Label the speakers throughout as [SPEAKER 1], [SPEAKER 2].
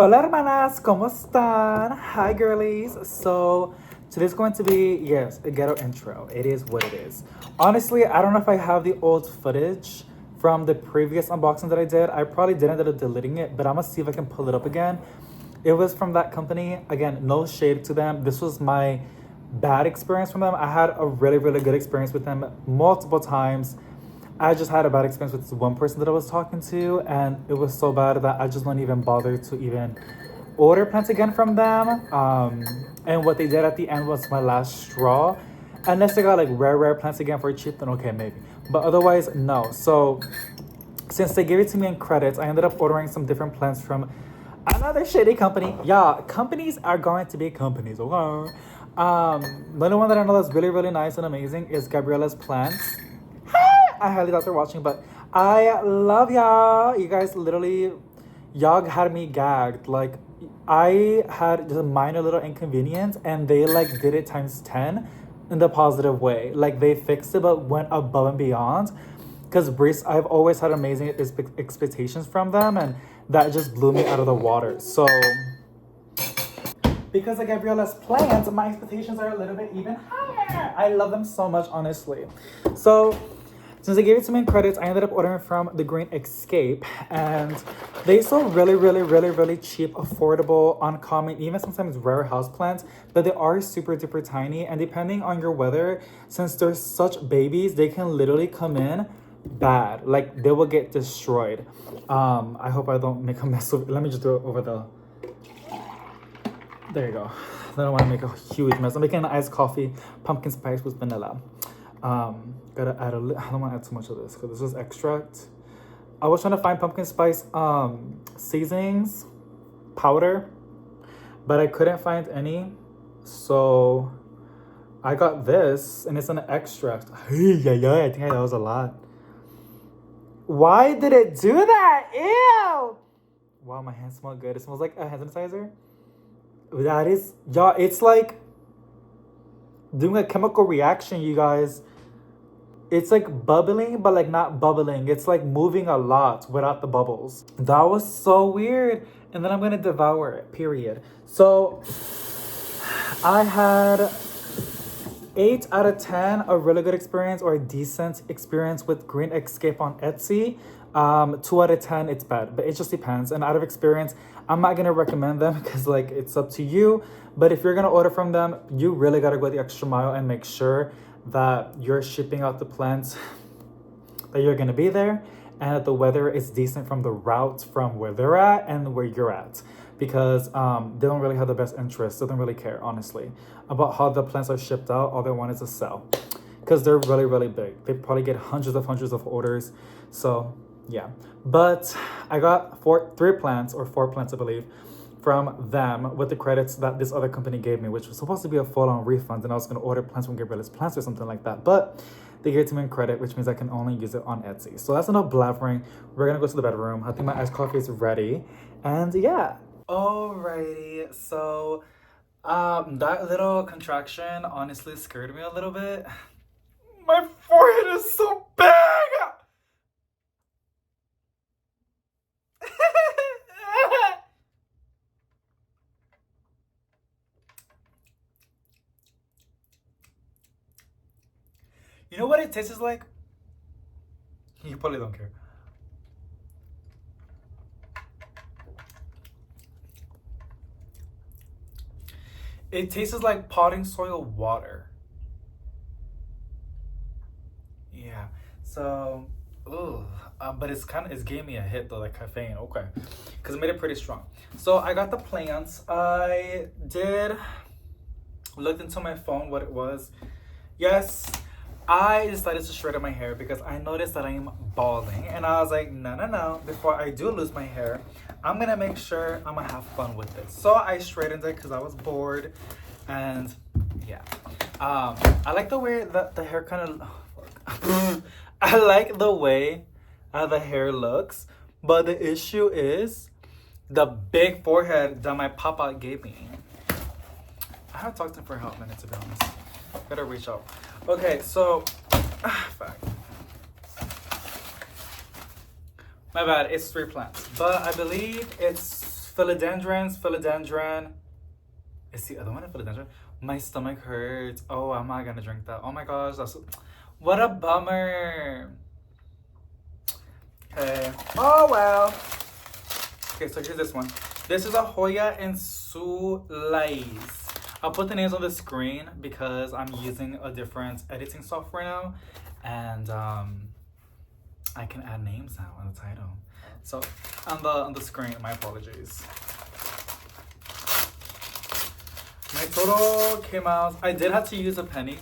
[SPEAKER 1] Hola hermanas, ¿cómo están? Hi girlies. So today's going to be, yes, a ghetto intro. It is what it is. Honestly, I don't know if I have the old footage from the previous unboxing that I did. I probably did end up deleting it, but I'm gonna see if I can pull it up again. It was from that company. Again, no shade to them. This was my bad experience from them. I had a really, really good experience with them multiple times. I just had a bad experience with this one person that I was talking to, and it was so bad that I just don't even bother to even order plants again from them. And what they did at the end was my last straw. Unless they got like rare plants again for cheap, then okay, maybe. But otherwise, no. So since they gave it to me in credits, I ended up ordering some different plants from another shitty company. Yeah, companies are going to be companies, okay? The only one that I know that's really, really nice and amazing is Gabriella's Plants. I highly doubt they're watching, but I love y'all. You guys literally, y'all had me gagged. Like, I had just a minor little inconvenience, and they like did it times 10 in the positive way. Like, they fixed it, but went above and beyond. Because Breeze, I've always had amazing expectations from them, and that just blew me out of the water. So, because of Gabriella's plans, my expectations are a little bit even higher. I love them so much, honestly. So, since they gave it to me in credits, I ended up ordering from the Green Escape, and they sell really, really, really, really cheap, affordable, uncommon, even sometimes rare houseplants, but they are super duper tiny. And depending on your weather, since they're such babies, they can literally come in bad. Like, they will get destroyed. I hope I don't make a mess of it. Let me just do it over the. There you go. I don't want to make a huge mess. I'm making an iced coffee, pumpkin spice with vanilla. Gotta add I don't want to add too much of this because this is extract. I was trying to find pumpkin spice seasonings powder, but I couldn't find any, so I got this, and it's an extract. Yeah, I think that was a lot. Why did it do that? Ew! Wow, my hands smell good. It smells like a hand sanitizer. That is, y'all, it's like doing a chemical reaction, you guys. It's like bubbling, but like not bubbling. It's like moving a lot without the bubbles. That was so weird. And then I'm gonna devour it, period. So I had 8 out of 10, a really good experience or a decent experience with Green Escape on Etsy. 2 out of 10, it's bad, but it just depends. And out of experience, I'm not gonna recommend them because like it's up to you. But if you're gonna order from them, you really gotta go the extra mile and make sure that you're shipping out the plants that you're gonna be there, and that the weather is decent from the route from where they're at and where you're at, because they don't really have the best interest. They don't really care, honestly, about how the plants are shipped out. All they want is to sell, because they're really, really big. They probably get hundreds of orders. So yeah, but I got 4 plants, I believe, from them with the credits that this other company gave me, which was supposed to be a full-on refund, and I was going to order plants from Gabriella's Plants or something like that, but they gave it to me in credit, which means I can only use it on Etsy. So that's enough blabbering. We're going to go to the bedroom. I think my iced coffee is ready, and yeah. Alrighty, so that little contraction honestly scared me a little bit. My forehead is so big! You know what it tastes like? You probably don't care. It tastes like potting soil water. Yeah. So, ooh. But it's gave me a hit though, like caffeine. Okay. Because it made it pretty strong. So I got the plants. I did looked into my phone what it was. Yes, I decided to straighten my hair because I noticed that I am balding. And I was like, no. Before I do lose my hair, I'm going to make sure I'm going to have fun with it. So I straightened it because I was bored. And yeah. I like the way that the hair kind of... I like the way the hair looks. But the issue is the big forehead that my papa gave me. I haven't talked to him for a hot minute, to be honest. Gotta reach out. Okay, so fuck. My bad, it's 3 plants, but I believe it's philodendron. Is the other one a philodendron? My stomach hurts. Oh, I'm not gonna drink that. Oh my gosh, what a bummer. Okay. Oh well. Okay, so here's this one. This is a Hoya and Sulais. I'll put the names on the screen because I'm using a different editing software now, and I can add names now on the title. So on the screen, my apologies. My total came out. I did have to use a penny.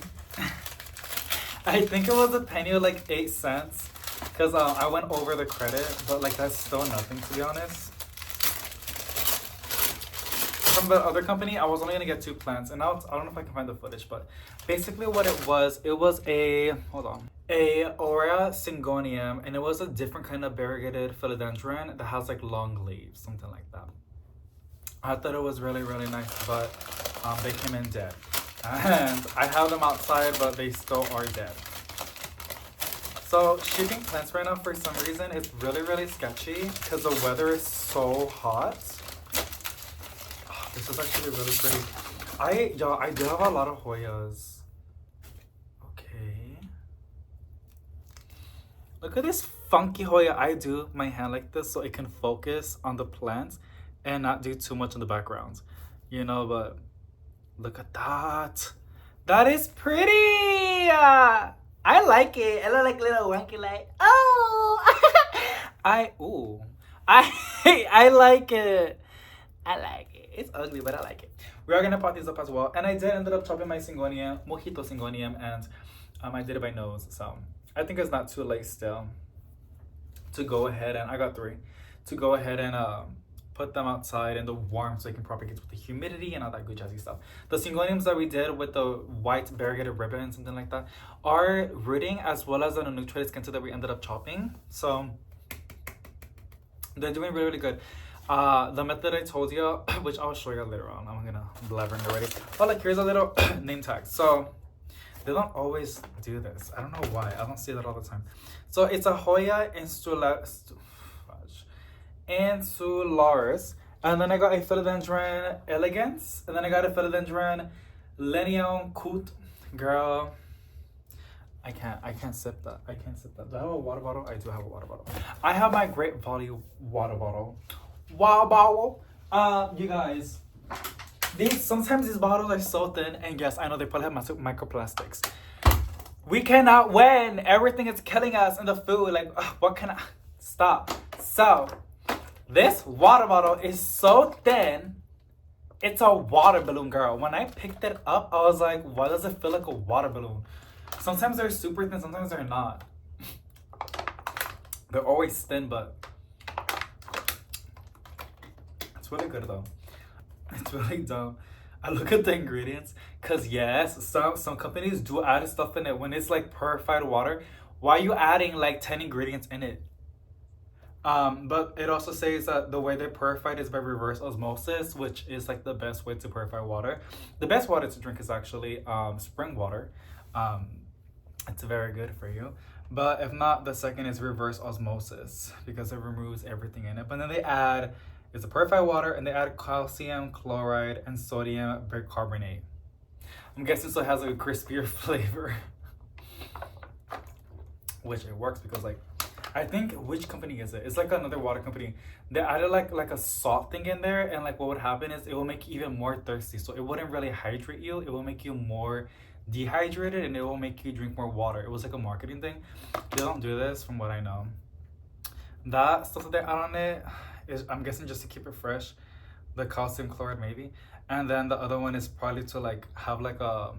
[SPEAKER 1] I think it was a penny or like 8 cents, because I went over the credit, but like that's still nothing to be honest. From the other company, I was only gonna get 2 plants, and now I don't know if I can find the footage, but basically what it was a Aurea syngonium, and it was a different kind of variegated philodendron that has like long leaves, something like that. I thought it was really, really nice, but they came in dead. And I have them outside, but they still are dead. So shipping plants right now, for some reason, it's really, really sketchy because the weather is so hot. Oh, this is actually really pretty. I do have a lot of Hoyas. Okay. Look at this funky Hoya. I do my hand like this so it can focus on the plants and not do too much in the background. You know, but look at that. That is pretty. I like it. I look like little wonky like, oh. I like it. I like it. It's ugly, but I like it. We are gonna pot these up as well. And I did ended up chopping my syngonium, mojito syngonium, and I did it by nose. So I think it's not too late still to go ahead, and I got 3, to go ahead and put them outside in the warmth so they can propagate with the humidity and all that good jazzy stuff. The syngoniums that we did with the white variegated ribbon, something like that, are rooting as well as the nutritive skin that we ended up chopping. So they're doing really, really good. The method I told you, which I'll show you later on. I'm gonna blabbering already. Oh, like here's a little name tag. So they don't always do this. I don't know why. I don't see that all the time. So it's a Hoya insularis, and then I got a philodendron elegans, and then I got a philodendron Lenium Coot. Girl, I can't sip that. I can't sip that. Do I have a water bottle? I do have a water bottle. I have my Great Value water bottle. Wow, bottle. You guys, sometimes these bottles are so thin, and yes, I know they probably have microplastics. We cannot win. Everything is killing us in the food. Like, what can I stop? So this water bottle is so thin, it's a water balloon, girl. When I picked it up, I was like, why does it feel like a water balloon? Sometimes they're super thin, sometimes they're not. They're always thin, but it's really good though. It's really dumb. I look at the ingredients, because yes, some companies do add stuff in it when it's like purified water. Why are you adding like 10 ingredients in it? But it also says that the way they purify it is by reverse osmosis, which is like the best way to purify water. The best water to drink is actually spring water. It's very good for you. But if not, the second is reverse osmosis because it removes everything in it. But then they add, it's a purified water, and they add calcium chloride and sodium bicarbonate. I'm guessing so it has like a crispier flavor. Which it works because like, I think, which company is it? It's like another water company. They added like a salt thing in there, and like what would happen is it will make you even more thirsty. So it wouldn't really hydrate you. It will make you more dehydrated, and it will make you drink more water. It was like a marketing thing. They don't do this from what I know. That stuff that they add on it is, I'm guessing, just to keep it fresh. The calcium chloride maybe. And then the other one is probably to like have like a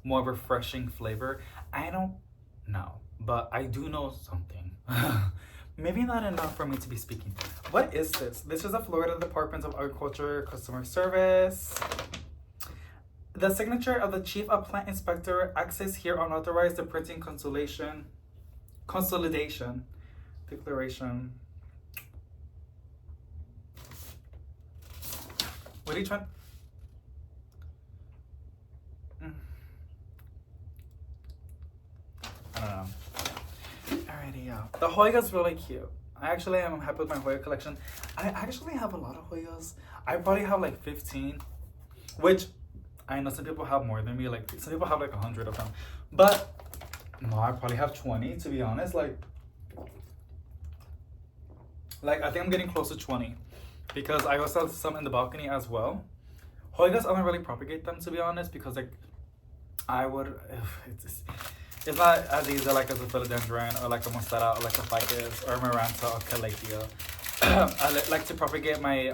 [SPEAKER 1] more refreshing flavor. I don't know, but I do know something. Maybe not enough for me to be speaking. What is this? This is the Florida Department of Agriculture Customer Service. The signature of the Chief of Plant Inspector access here unauthorized the printing consolidation declaration. What are you trying? I don't know. Alrighty, yeah. The Hoya's really cute. I actually am happy with my Hoya collection. I actually have a lot of Hoyas. I probably have like 15, which I know some people have more than me. Like some people have like 100 of them, but no, I probably have 20 to be honest. Like I think I'm getting close to 20 because I also have some in the balcony as well. Hoyas, I don't really propagate them to be honest because like I would, it's not as easy like as a philodendron or like a monstera or like a ficus or a maranta or calathea. I like to propagate my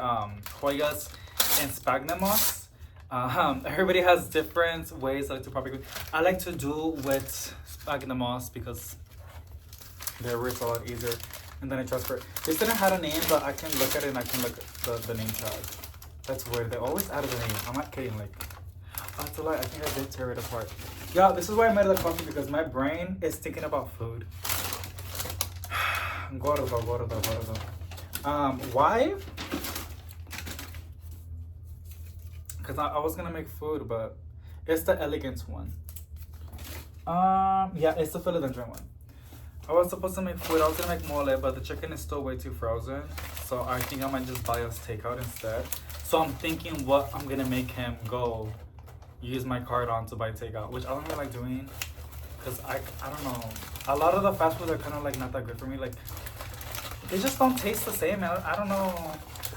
[SPEAKER 1] Hoyas in sphagnum moss. Everybody has different ways I like to propagate. I like to do with sphagnum moss because their roots are a lot easier, and then I transfer it. This didn't have a name, but I can look at it and I can look at the name tag. That's weird. They always added the name. I'm not kidding. Like, oh, it's a lie. I think I did tear it apart. Yeah, this is why I made the coffee because my brain is thinking about food. Gordo. Why? Because I was gonna make food, but it's the elegant one. Yeah, it's the philodendron one. I was supposed to make food. I was gonna make mole, but the chicken is still way too frozen. So I think I might just buy us takeout instead. So I'm thinking what I'm gonna make him go use my card on to buy takeout, which I don't really like doing. Cause I don't know. A lot of the fast foods are kind of like not that good for me. Like they just don't taste the same. I don't know.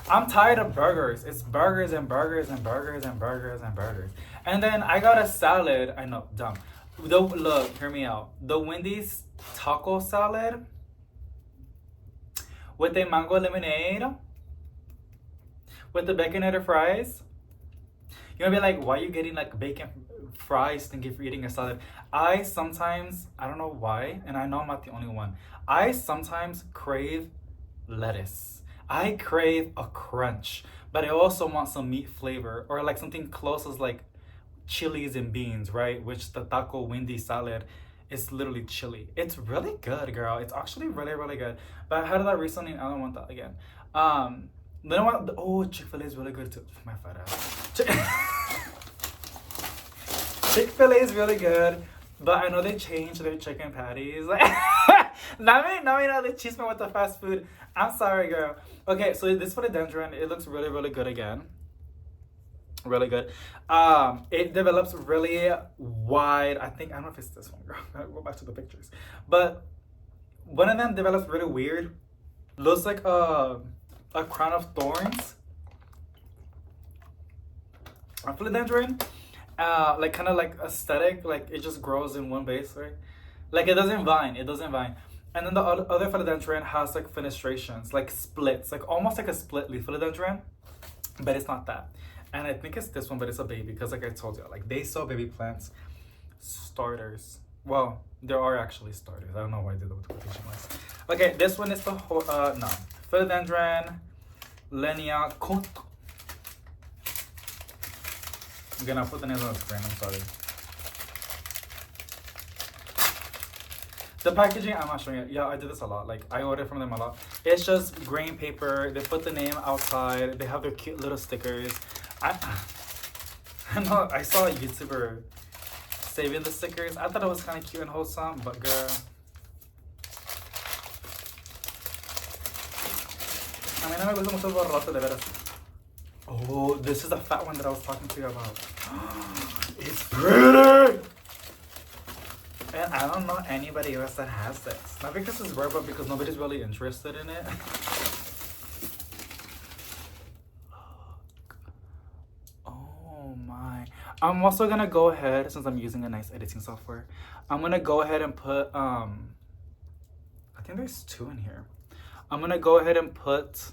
[SPEAKER 1] I'm tired of burgers. It's burgers and burgers and burgers and burgers and burgers. And then I got a salad. I know, dumb. Look, hear me out. The Wendy's taco salad with a mango lemonade with the baconator fries. You're gonna be like, why are you getting like bacon fries thinking for eating a salad? I sometimes, I don't know why, and I know I'm not the only one. I sometimes crave lettuce. I crave a crunch, but I also want some meat flavor or like something close as like chilies and beans, right? Which the taco Wendy salad is literally chili. It's really good, girl. It's actually really, really good. But I had that recently and I don't want that again. Then I want, oh, Chick-fil-A is really good too. My fat ass. Chick-fil-A is really good, but I know they changed their chicken patties. Not me, they cheese me with the fast food. I'm sorry, girl. Okay, so this philodendron, it looks really, really good again. Really good. It develops really wide. I don't know if it's this one, girl. I'll go back to the pictures. But one of them develops really weird. Looks like a crown of thorns. A philodendron, like kind of like aesthetic, like it just grows in one base, right? Like it doesn't vine. And then the other philodendron has like fenestrations, like splits, like almost like a split leaf philodendron, but it's not that. And I think it's this one, but it's a baby because like I told you, like they sell baby plants starters. Well, there are actually starters. I don't know why I did that with quotation marks. Okay, this one is the philodendron Lenia Cont. I'm gonna put the names on the screen. I'm sorry. The packaging, I'm not showing it. Yeah, I did this a lot. Like, I ordered from them a lot. It's just green paper. They put the name outside. They have their cute little stickers. I know, I saw a YouTuber saving the stickers. I thought it was kind of cute and wholesome, but girl. A mí no me gusta mucho el borrote, de veras. Oh, this is the fat one that I was talking to you about. It's pretty! And I don't know anybody else that has this. Not because it's rare, but because nobody's really interested in it. Oh my. I'm also gonna go ahead, since I'm using a nice editing software, I'm gonna go ahead and put, I think there's 2 in here. I'm gonna go ahead and put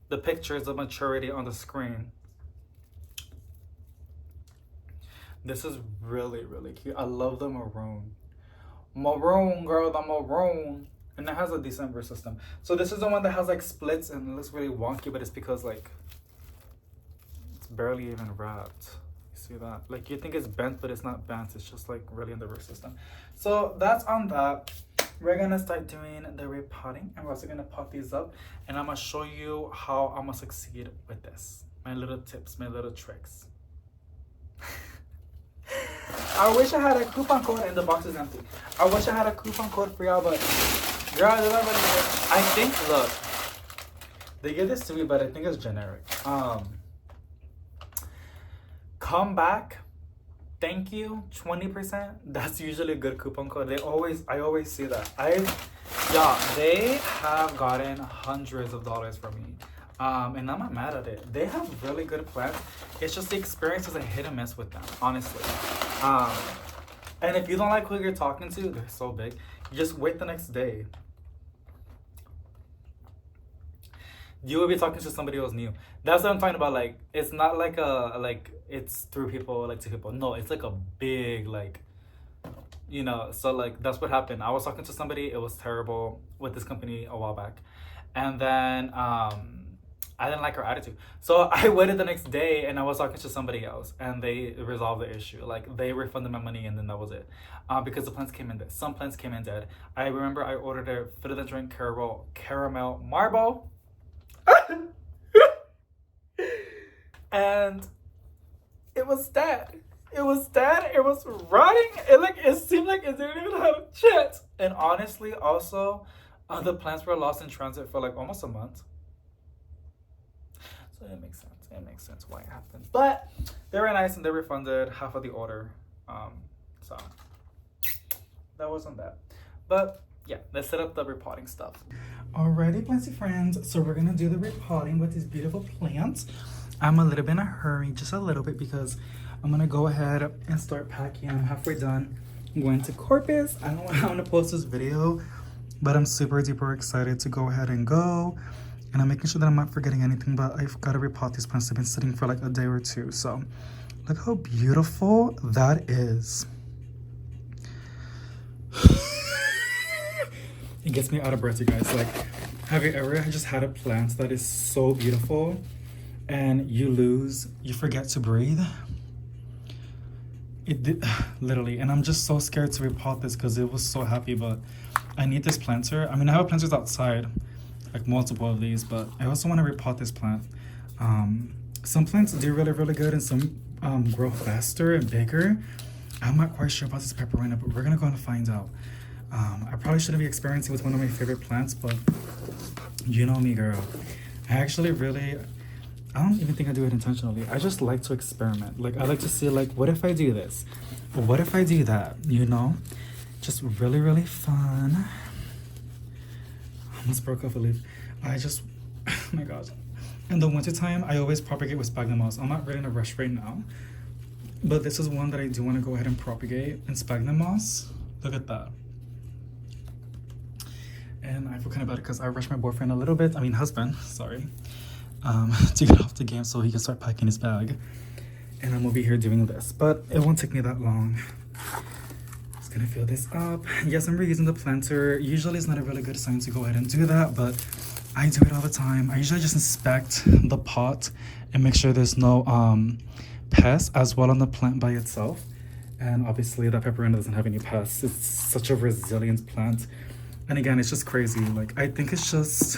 [SPEAKER 1] the pictures of maturity on the screen. This is really, really cute. I love the maroon. Maroon, girl, the maroon. And it has a decent verse system. So this is the one that has like splits and it looks really wonky, but it's because like, it's barely even wrapped. You see that? Like you think it's bent, but it's not bent. It's just like really in the verse system. So that's on that. We're gonna start doing the repotting and we're also gonna pot these up. And I'm gonna show you how I'm gonna succeed with this. My little tips, my little tricks. I wish I had a coupon code and the box is empty. I wish I had a coupon code for y'all, but Girl, I think, look, they give this to me, but I think it's generic. Come back, thank you, 20%. That's usually a good coupon code. I always see that. They have gotten hundreds of dollars from me. And I'm not mad at it. They have really good plans. It's just the experience is a hit and miss with them, honestly. And if you don't like who you're talking to, they're so big. You just wait the next day. You will be talking to somebody else new. That's what I'm talking about. Like, it's not like it's through people, like to people. No, it's like a big, like, so like that's what happened. I was talking to somebody, it was terrible with this company a while back. And then I didn't like her attitude. So I waited the next day and I was talking to somebody else and they resolved the issue. Like, they refunded my money and then that was it. Because the plans came in dead. Some plans came in dead. I remember I ordered a food and drink caramel marble. And it was dead. It was dead. It was rotting. It seemed like it didn't even have a chance. And honestly, also, the plants were lost in transit for like almost a month. So it makes sense. It makes sense why it happened. But they were nice and they refunded half of the order. So that wasn't bad. But yeah, let's set up the repotting stuff. Alrighty, planty friends. So we're gonna do the repotting with these beautiful plants. I'm a little bit in a hurry, just a little bit, because I'm gonna go ahead and start packing. I'm halfway done. I'm going to Corpus. I don't know how I'm gonna post this video, but I'm super duper excited to go ahead and go. And I'm making sure that I'm not forgetting anything, but I've got to repot these plants. They've been sitting for like a day or two. So look how beautiful that is. It gets me out of breath, you guys. Like, have you ever just had a plant that is so beautiful and you forget to breathe? It did, literally. And I'm just so scared to repot this because it was so happy, but I need this planter. I mean, I have planters outside, like multiple of these, but I also want to repot this plant. Some plants do really, really good and some grow faster and bigger. I'm not quite sure about this pepperina, but we're gonna go and find out. I probably shouldn't be experimenting with one of my favorite plants, but you know me, girl. I don't even think I do it intentionally. I just like to experiment. Like, I like to see, like, what if I do this? What if I do that? Just really, really fun. I almost broke off a leaf. Oh my God. In the wintertime, I always propagate with sphagnum moss. I'm not really in a rush right now, but this is one that I do want to go ahead and propagate in sphagnum moss. Look at that. And I feel kind of bad because I rushed my husband, sorry, to get off the game so he can start packing his bag. And I'm over here doing this, but it won't take me that long. Just gonna fill this up. Yes, I'm reusing the planter. Usually it's not a really good sign to go ahead and do that, but I do it all the time. I usually just inspect the pot and make sure there's no pests as well on the plant by itself. And obviously that pepperina doesn't have any pests. It's such a resilient plant. And again, it's just crazy. Like, I think it's just,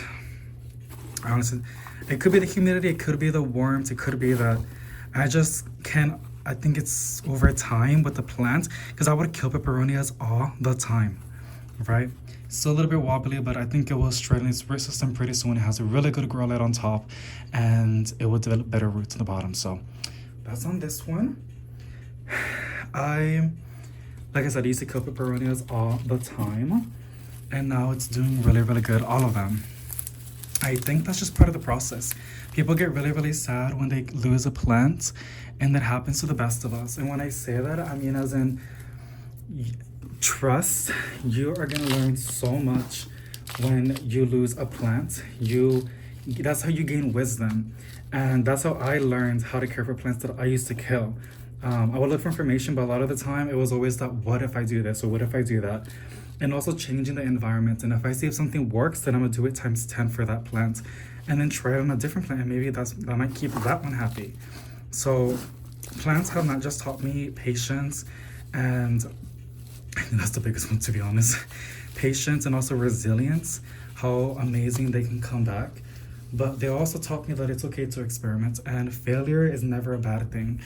[SPEAKER 1] honestly, it could be the humidity, it could be the warmth, it could be that I think it's over time with the plant, because I would kill peperonias all the time, right? Still a little bit wobbly, but I think it will straighten its root system pretty soon. It has a really good grow light on top, and it will develop better roots in the bottom. So that's on this one. Like I said, I used to kill peperonias all the time, and now it's doing really, really good, all of them. I think that's just part of the process. People get really, really sad when they lose a plant, and that happens to the best of us. And when I say that, I mean as in, trust, you are gonna learn so much when you lose a plant. That's how you gain wisdom. And that's how I learned how to care for plants that I used to kill. I would look for information, but a lot of the time it was always that, what if I do this or what if I do that? And also changing the environment. And if I see if something works, then I'm gonna do it times 10 for that plant, and then try it on a different plant, and maybe that might keep that one happy. So plants have not just taught me patience, and I think that's the biggest one, to be honest. Patience and also resilience, how amazing they can come back. But they also taught me that it's okay to experiment, and failure is never a bad thing.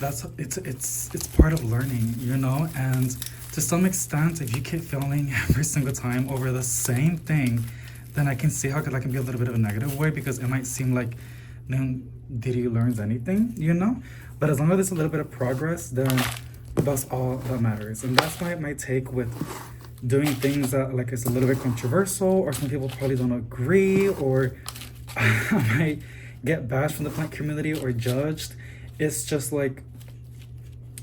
[SPEAKER 1] It's part of learning, and to some extent, if you keep filming every single time over the same thing, then I can see how that can be a little bit of a negative way, because it might seem like no did learns anything, you know? But as long as there's a little bit of progress, then that's all that matters. And that's my take with doing things that like it's a little bit controversial, or some people probably don't agree, or I might get bashed from the plant community or judged. It's just like,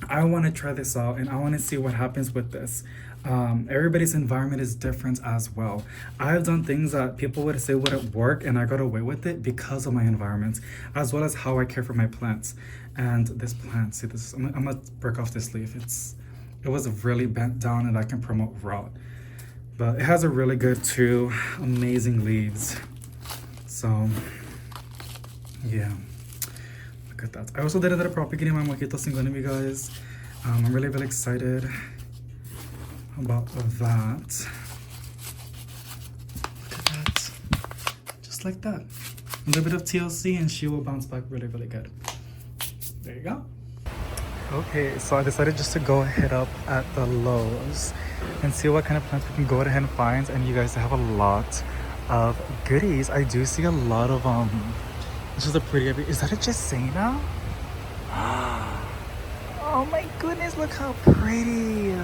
[SPEAKER 1] I want to try this out and I want to see what happens with this. Everybody's environment is different as well. I've done things that people would say wouldn't work, and I got away with it because of my environment, as well as how I care for my plants. And this plant, see this, I'm gonna break off this leaf. It was really bent down, and I can promote rot, but it has a really good 2 amazing leaves. So yeah, look at that. I also did a little propagating my mojito singonimi, guys. I'm really excited about that. Look at that, just like that. A little bit of TLC and she will bounce back really good. There you go. Okay, so I decided just to go hit up at the Lowe's and see what kind of plants we can go ahead and find. And you guys have a lot of goodies. I do see a lot of this is a pretty, is that a Jasena? Oh my goodness, look how pretty.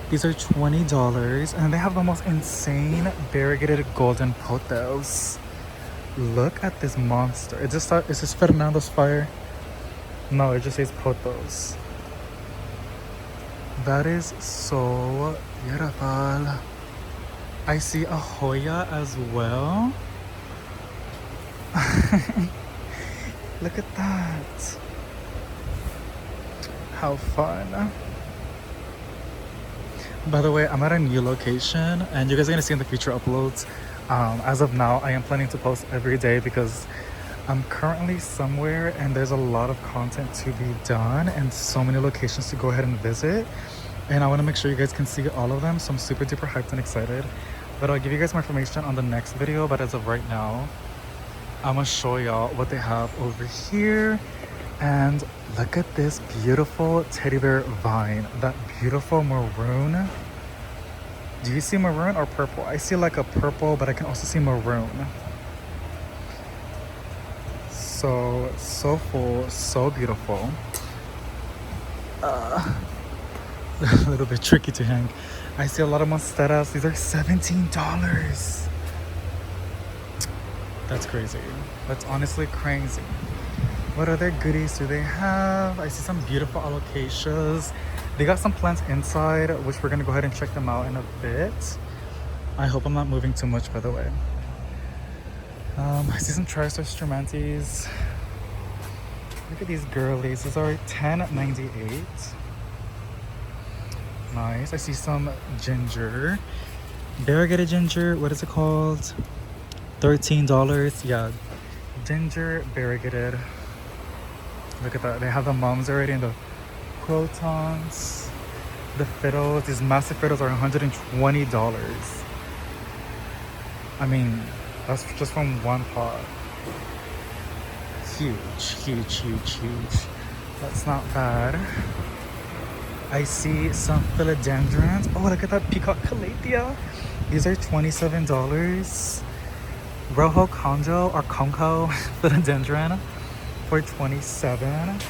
[SPEAKER 1] These are $20, and they have the most insane variegated golden pothos. Look at this monster. Is this Fernando's fire? No, it just says pothos. That is so beautiful. I see a Hoya as well. Look at that. How fun. By the way, I'm at a new location, and you guys are gonna see in the future uploads. As of now, I am planning to post every day because I'm currently somewhere and there's a lot of content to be done and so many locations to go ahead and visit. And I want to make sure you guys can see all of them, so I'm super duper hyped and excited. But I'll give you guys more information on the next video. But as of right now, I'm gonna show y'all what they have over here. And look at this beautiful teddy bear vine, that beautiful maroon. Do you see maroon or purple? I see like a purple, but I can also see maroon. So full, so beautiful. A little bit tricky to hang. I see a lot of monsteras. These are $17. That's crazy. That's honestly crazy. What other goodies do they have? I see some beautiful alocasias. They got some plants inside, which we're gonna go ahead and check them out in a bit. I hope I'm not moving too much, by the way. I see some Tristar Stramantes. Look at these girlies. These are $10.98. Nice. I see some ginger. Variegated ginger. What is it called? $13. Yeah. Ginger variegated. Look at that. They have the mums already and the crotons. The fiddles. These massive fiddles are $120. I mean, that's just from one pot. Huge. That's not bad. I see some philodendrons. Oh, look at that peacock calathea. These are $27. Rojo Conjo or Conco philodendron for $27.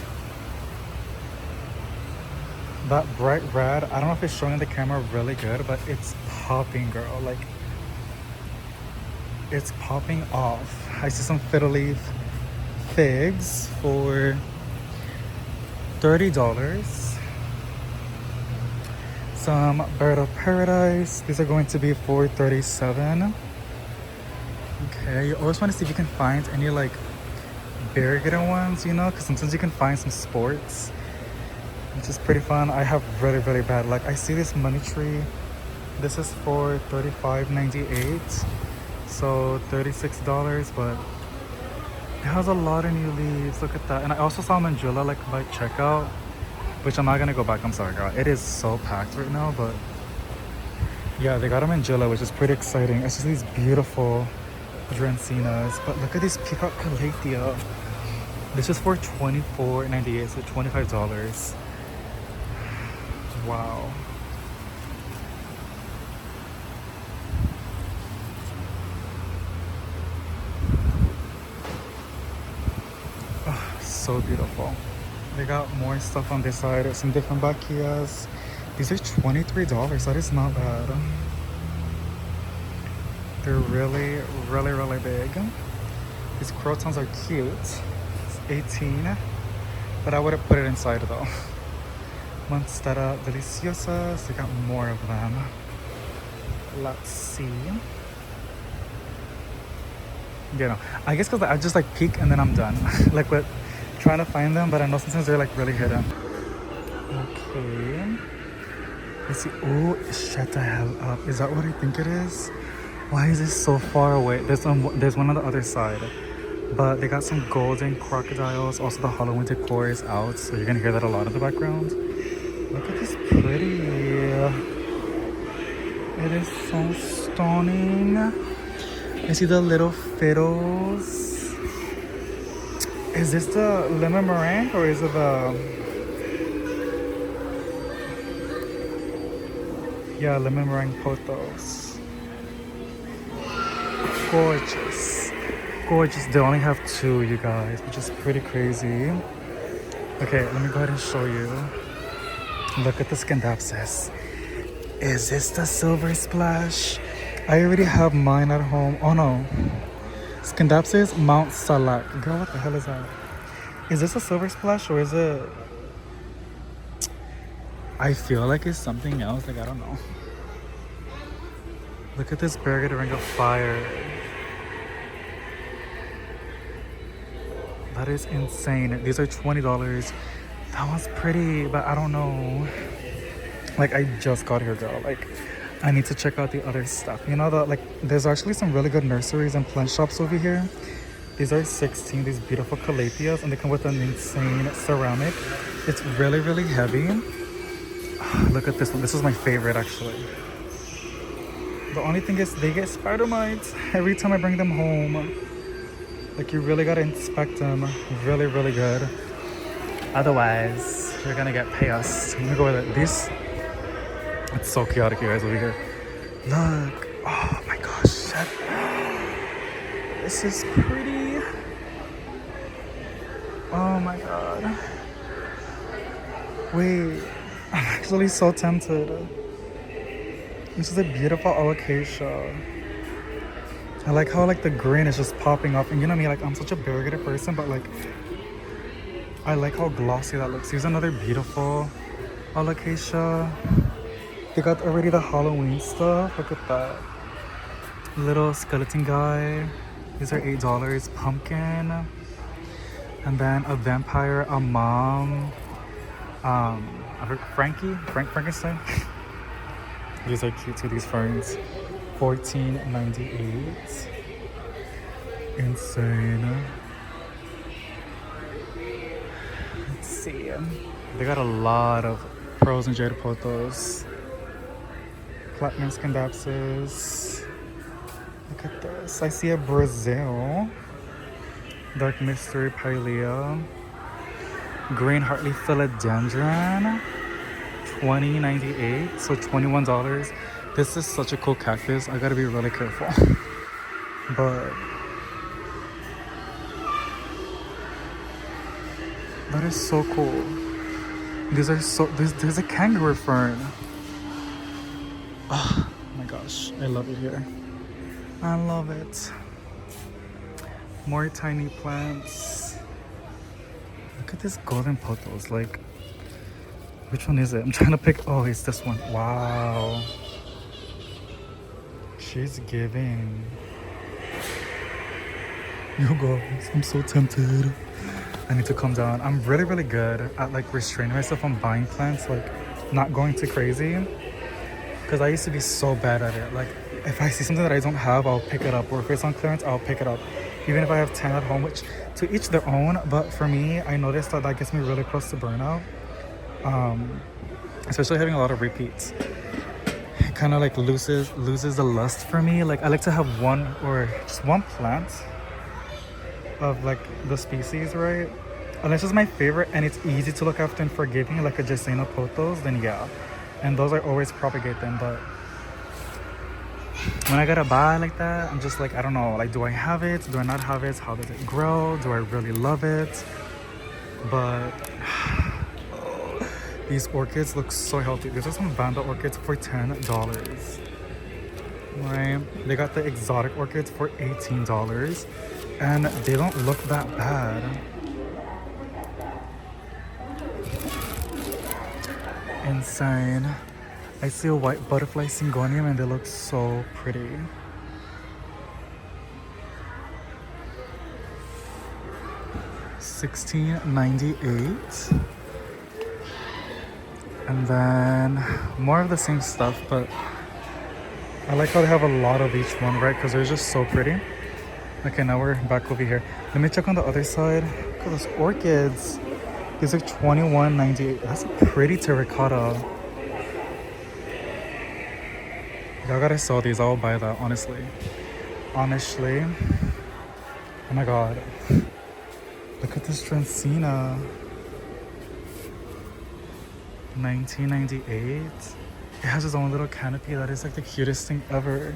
[SPEAKER 1] That bright red, I don't know if it's showing the camera really good, but it's popping, girl. Like, it's popping off. I see some fiddle leaf figs for $30. Some bird of paradise. These are going to be for $37. Okay, you always want to see if you can find any like variegated ones, you know, because sometimes you can find some sports, which is pretty fun. I have really bad luck. I see this money tree. This is for $35.98. So $36, but it has a lot of new leaves. Look at that. And I also saw Mandula like by checkout, which I'm not gonna go back. I'm sorry, girl. It is so packed right now, but yeah, they got a Mandula, which is pretty exciting. It's just these beautiful Dracenas. But look at this peacock calathea. This is for $24.98, so $25. Wow. Oh, so beautiful. They got more stuff on this side. Some different bakias. These are $23. That is not bad. They're really, really, really big. These crotons are cute. It's 18, but I wouldn't put it inside though. Monstera deliciosas. They got more of them. Let's see. You know, I guess because I just like peek and then I'm done. Like with trying to find them, but I know sometimes they're like really hidden. Okay. Let's see. Oh, shut the hell up. Is that what I think it is? Why is this so far away? There's one on the other side. But they got some golden crocodiles. Also the Halloween decor is out, so you're gonna hear that a lot in the background. Look at this pretty. It is so stunning. I see the little fiddles. Is this the lemon meringue or is it the... Yeah, lemon meringue potos. Gorgeous. Gorgeous. They only have 2, you guys, which is pretty crazy. Okay, let me go ahead and show you. Look at the scandapsis. Is this the silver splash? I already have mine at home. Oh no. Scandapsis Mount Salak. Girl, what the hell is that? Is this a silver splash or is it... I feel like it's something else. Like, I don't know. Look at this burger ring of fire. That is insane. These are $20. That one's pretty, but I don't know. Like, I just got here, girl. Like, I need to check out the other stuff. You know, there's actually some really good nurseries and plant shops over here. These are 16, these beautiful calatheas, and they come with an insane ceramic. It's really, really heavy. Look at this one. This is my favorite, actually. The only thing is they get spider mites every time I bring them home. Like, you really gotta inspect them really, really good. Otherwise, you're gonna get chaos. Let me go with it. These... It's so chaotic, you guys, over here. Look. Oh my gosh. This is pretty. Oh my god. Wait. I'm actually so tempted. This is a beautiful alocasia. I like how like the green is just popping up. And you know me, like I'm such a variegated person, but like I like how glossy that looks. Here's another beautiful alocasia. They got already the Halloween stuff. Look at that. Little skeleton guy. These are $8. Pumpkin. And then a vampire, a mom. Frankenstein. These are cute too, these ferns. $14.98. Insane. Let's see. They got a lot of pearls and jade potos. Platinum scandapsis. Look at this. I see a Brazil. Dark mystery pilea. Green heartleaf philodendron. $20.98, so $21. This is such a cool cactus. I gotta be really careful. But that is so cool. These are so. There's a kangaroo fern. Oh my gosh, I love it here. I love it. More tiny plants. Look at this golden pothos. Like, which one is it? I'm trying to pick. Oh, it's this one. Wow. She's giving. Yo guys, I'm so tempted. I need to calm down. I'm really, really good at like restraining myself from buying plants, like not going too crazy. Because I used to be so bad at it. Like if I see something that I don't have, I'll pick it up. Or if it's on clearance, I'll pick it up. Even if I have 10 at home, which to each their own. But for me, I noticed that that gets me really close to burnout. Especially having a lot of repeats. It kind of like loses the lust for me. Like I like to have one or just one plant of like the species, right? Unless it's my favorite and it's easy to look after and forgiving, like a Jasena pothos, then yeah. and those I always propagate them. But when I gotta buy like that, I'm just like, I don't know, like, do I have it? Do I not have it? How does it grow? Do I really love it? But these orchids look so healthy. These are some Vanda orchids for $10. Right? They got the exotic orchids for $18, and they don't look that bad. Insane. I see a white butterfly syngonium and they look so pretty. $16.98. And then more of the same stuff, but I like how they have a lot of each one, right? Because they're just so pretty. Okay, now we're back over here. Let me check on the other side. Look at those orchids. These are $21.98. That's a pretty terracotta. Y'all gotta sell these. I'll buy that, honestly. Honestly. Oh my god. Look at this Dracaena. $19.98. It has its own little canopy. That is like the cutest thing ever.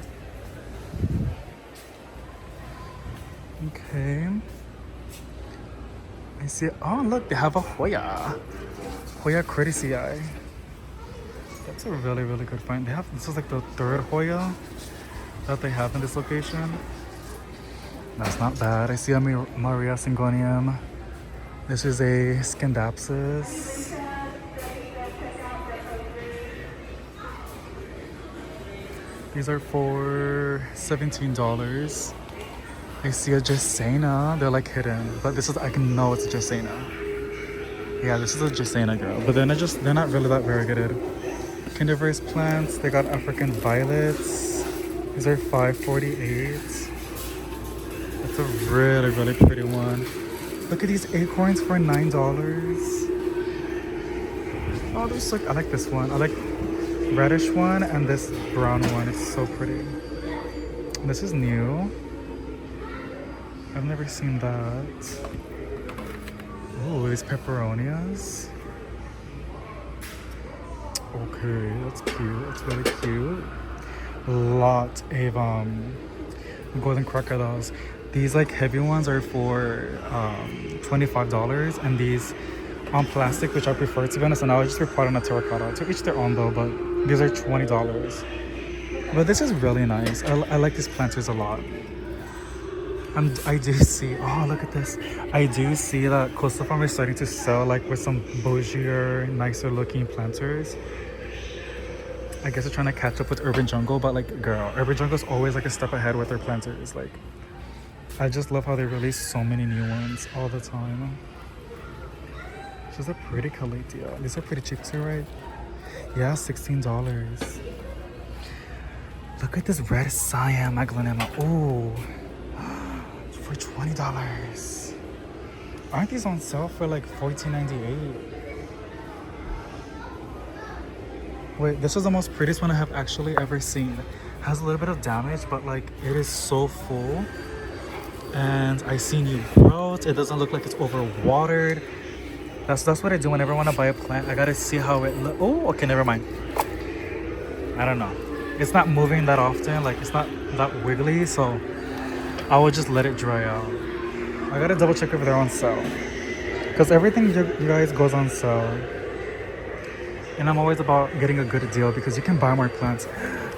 [SPEAKER 1] Okay. I see. Oh, look, they have a Hoya. Hoya Criticii. That's a really, really good find. They have, this is like the third Hoya that they have in this location. That's not bad. I see a Maria Syngonium. This is a Scindapsus. These are for $17. I see a Dracaena. They're like hidden, but this is, I can know it's a Dracaena. Yeah, this is a Dracaena, girl. But then they're not really that variegated. Kinderverse plants. They got African violets. These are $5.48. That's a really, really pretty one. Look at these acorns for $9. Oh, those look. I like this one. I like reddish one and this brown one. It's so pretty. This is new. I've never seen that. Oh, these peperonias. Okay, that's cute. That's really cute. Lot of golden crocodiles. These like heavy ones are for $25, and these on plastic, which I prefer, to be honest, and I would just repot on a terracotta. To each their own though, but these are $20. But this is really nice. I like these planters a lot. I do see, oh look at this. I do see that Coastal Farm is starting to sell like with some bougier, nicer looking planters. I guess they're trying to catch up with Urban Jungle, but like, girl, Urban Jungle's always like a step ahead with their planters. Like, I just love how they release so many new ones all the time. She's a pretty Calathea. These are pretty cheap too, right? Yeah, $16. Look at this red Siam Aglaonema. Ooh, for $20. Aren't these on sale for like $14.98? Wait, this is the most prettiest one I have actually ever seen. Has a little bit of damage, but like it is so full. And I see new growth. It doesn't look like it's overwatered. That's what I do whenever I want to buy a plant. I gotta see how it looks. Oh, okay, never mind. I don't know. It's not moving that often. Like, it's not that wiggly, so I will just let it dry out. I gotta double check if they're on sale, because everything you guys goes on sale. And I'm always about getting a good deal because you can buy more plants.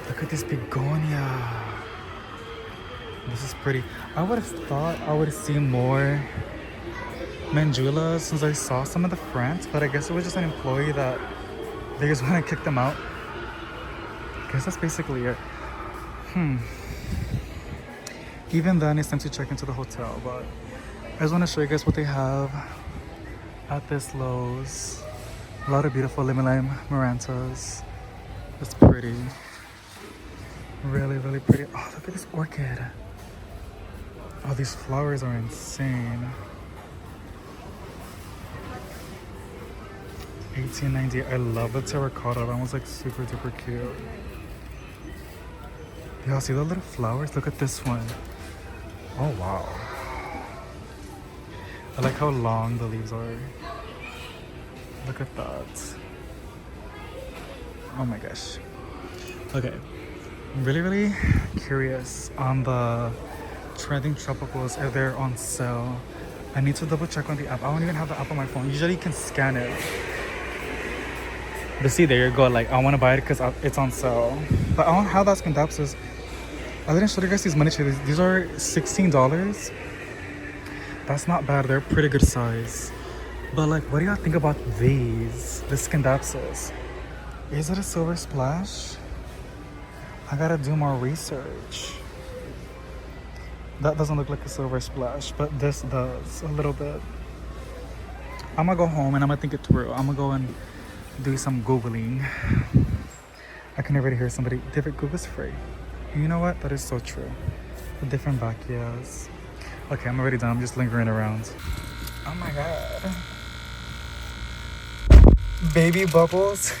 [SPEAKER 1] Look at this begonia. This is pretty. I would have thought I would see more Mandulas since I saw some of the France, but I guess it was just an employee that they just want to kick them out. I guess that's basically it. Even then, it's time to check into the hotel, but I just want to show you guys what they have at this Lowe's. A lot of beautiful limulime marantas. It's pretty. Really, really pretty. Oh, look at this orchid. Oh, these flowers are insane. $18.98. I love the terracotta. That one's like super duper cute. Y'all see the little flowers? Look at this one. Oh wow. I like how long the leaves are. Look at that. Oh my gosh. Okay. I'm really curious on the trending tropicals if they're on sale. I need to double check on the app. I don't even have the app on my phone. Usually you can scan it. But see, there you go. Like, I want to buy it because it's on sale. But I don't have that skin dapses. I didn't show you guys these money traders. These are $16. That's not bad. They're pretty good size. But like, what do y'all think about these? The skin dapses. Is it a silver splash? I gotta do more research. That doesn't look like a silver splash, but this does a little bit. I'm gonna go home and I'm gonna think it through. I'm gonna go and do some Googling. I can already hear somebody, different Google's free. You know what? That is so true. The different backyards. Okay, I'm already done. I'm just lingering around. Oh my god. Baby bubbles.